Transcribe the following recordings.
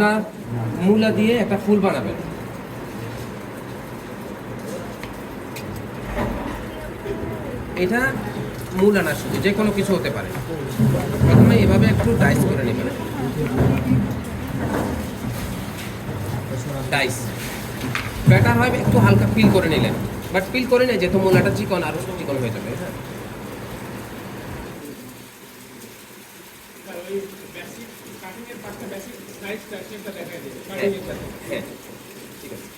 আপনার মূলা দিয়ে একটা ফুল বানাবেন। এটা মূলা না, শুধু যে কোনো কিছু হতে পারে। প্রথমে এভাবে একটু ডাইস করে নেবেন, ডাইস ব্যাটার হয় একটু হালকা ফিল করে নিলেন, বাট ফিল করে নেই যেহেতু মূলাটা চিকন, আরও চিকন হয়ে যাবে। হ্যাঁ, হ্যাঁ, ঠিক আছে।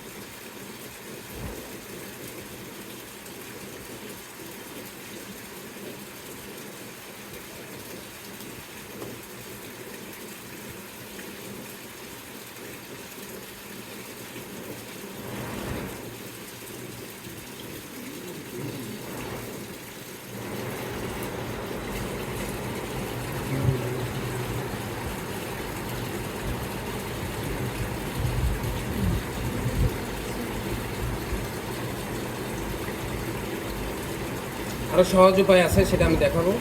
আরও সহজ উপায় আছে, সেটা আমি দেখাবো।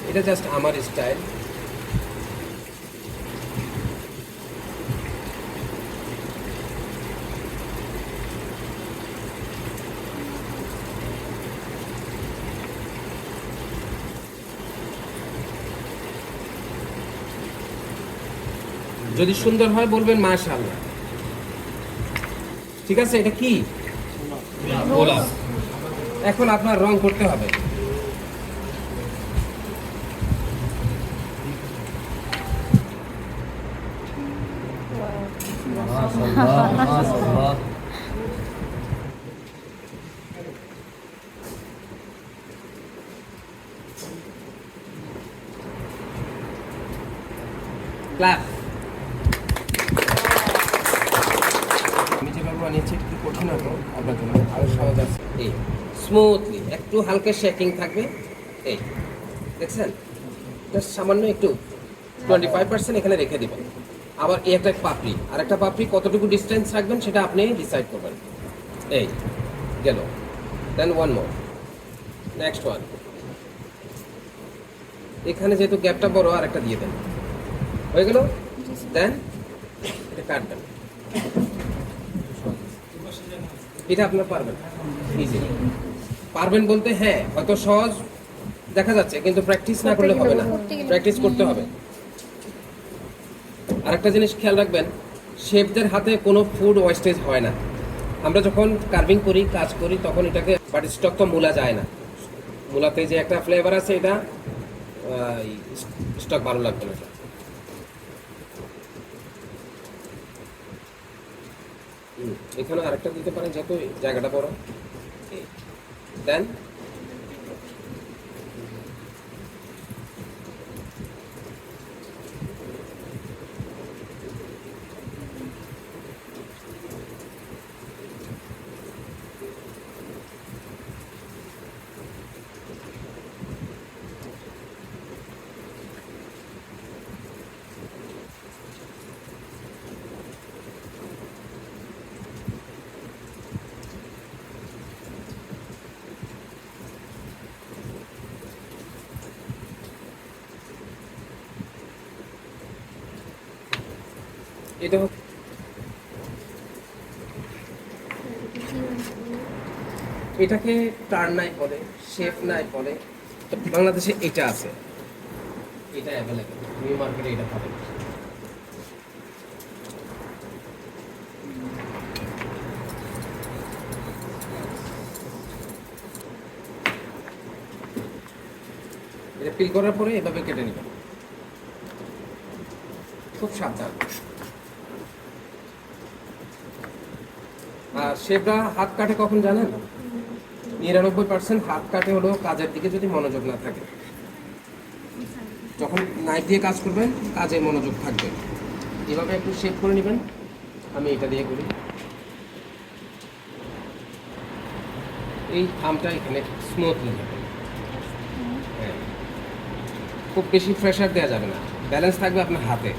এটা জাস্ট আমার স্টাইল। যদি সুন্দর হয় বলবেন মাশাআল্লাহ। ঠিক আছে, এটা কি গোলাপ। এখন আপনার রং করতে হবে। মাশাআল্লাহ মাশাআল্লাহ। ক্লাস আমি যেভাবে বানিয়েছি একটু কঠিন হতো আপনার জন্য, আরও সহজ আছে। এই স্মুথলি একটু হালকা শেকিং থাকবে। এই দেখছেন, জাস্ট সামান্য একটু 25% এখানে রেখে দিবেন। আবার এই একটা পাপড়ি, আর একটা পাপড়ি কতটুকু ডিস্টেন্স রাখবেন সেটা আপনি ডিসাইড করবেন। এই গেল, দেন ওয়ান মোর, নেক্সট ওয়ান। এখানে যেহেতু গ্যাপটা বড়, আর একটা দিয়ে দেন, হয়ে গেল। দেন এটা কাটবেন। এটা আপনার পারবেন, ইজি পারবেন বলতে হ্যাঁ হয়তো সহজ দেখা যাচ্ছে, কিন্তু প্র্যাকটিস না করলে হবে না, প্র্যাকটিস করতে হবে। আরেকটা জিনিস খেয়াল রাখবেন, শেফদের হাতে কোনো ফুড ওয়েস্টেজ হয় না। আমরা যখন কার্ভিং করি, কাজ করি, তখন এটাকে বাট স্টক তো মূলা যায় না। মূলাতে যে একটা ফ্লেভার আছে, এটা স্টক ভালো লাগবে না। এখানে আরেকটা দিতে পারেন যেহেতু জায়গাটা বড়। দেন এটা এটাকে টার্ন নাই বলে, শেফ নাই বলে। বাংলাদেশে এটা আছে, এটা অ্যাভেলেবেল, নিউ মার্কেটে এটা পাবেন। এটা পিল করার পরে এভাবে কেটে নেবেন, খুব সাবধান। আর শেফরা হাত কাটে কখন জানেন? 99% হাত কাটে হলো কাজের দিকে যদি মনোযোগ না থাকে। যখন নাইফ দিয়ে কাজ করবেন, কাজে মনোযোগ থাকবে। এভাবে একটু শেপ করে নেবেন। আমি এটা দিয়ে করি। এই থামটা এখানে স্মুথলি হবে। হ্যাঁ, খুব বেশি প্রেশার দেওয়া যাবে না, ব্যালেন্স থাকবে আপনার হাতে।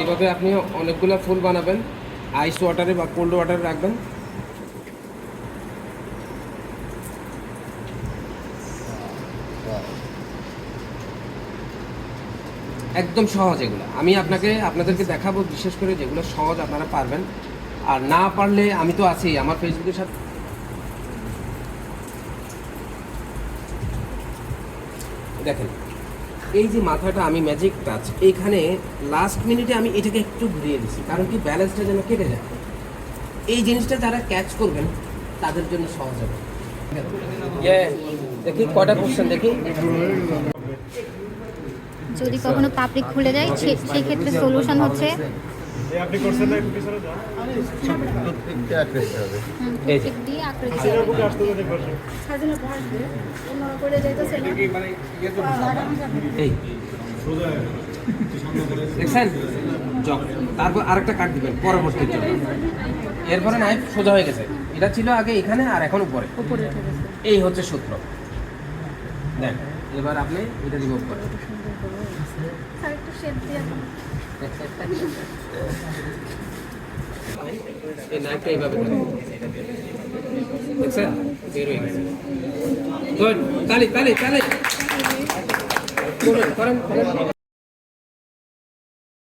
এইভাবে আপনি অনেকগুলো ফুল বানাবেন, আইস ওয়াটারে বা কোল্ড ওয়াটারে রাখবেন। একদম সহজ এগুলো। আমি আপনাদেরকে দেখাবো বিশেষ করে যেগুলো সহজ আপনারা পারবেন, আর না পারলে আমি তো আছি আমার ফেসবুকের সাথে। দেখেন এই যে মাথাটা আমি ম্যাজিক টাচ, এইখানে লাস্ট মিনিটে আমি এটাকে একটু ঘুরিয়ে দিচ্ছি, কারণ কি ব্যালেন্সটা যেন কেটে যায়। এই জিনিসটা যারা ক্যাচ করবেন তাদের জন্য সহজ হবে। দেখি কয়টা কোশ্চেন দেখি। যদি কখনো পাপড়ি খুলে যায় সেই ক্ষেত্রে সলিউশন হচ্ছে আপনি করছেন না একটু পিছনে যান টুথপিকটা আঁকড়ে দিতে হবে। টুথপিক দিয়ে আঁকড়ে দিতে হবে। বুকে আসতে দেখো এই দেখছেন জব, তারপর আরেকটা কাট দিবেন পরবর্তীর জন্য। এরপরে নাইফ সোজা হয়ে গেছে, এটা ছিল আগে এখানে আর এখন উপরে। উপরে উঠে গেছে। এই হচ্ছে সূত্র। দেখ এবার আপনি এটা রিমুভ করেন। স্যার একটু শেপ দিয়ে এই নাইফটা এইভাবে ধরেন। দেখছেন বের হয়ে গেছে। গুড, তালি তালি তালি করেন করেন।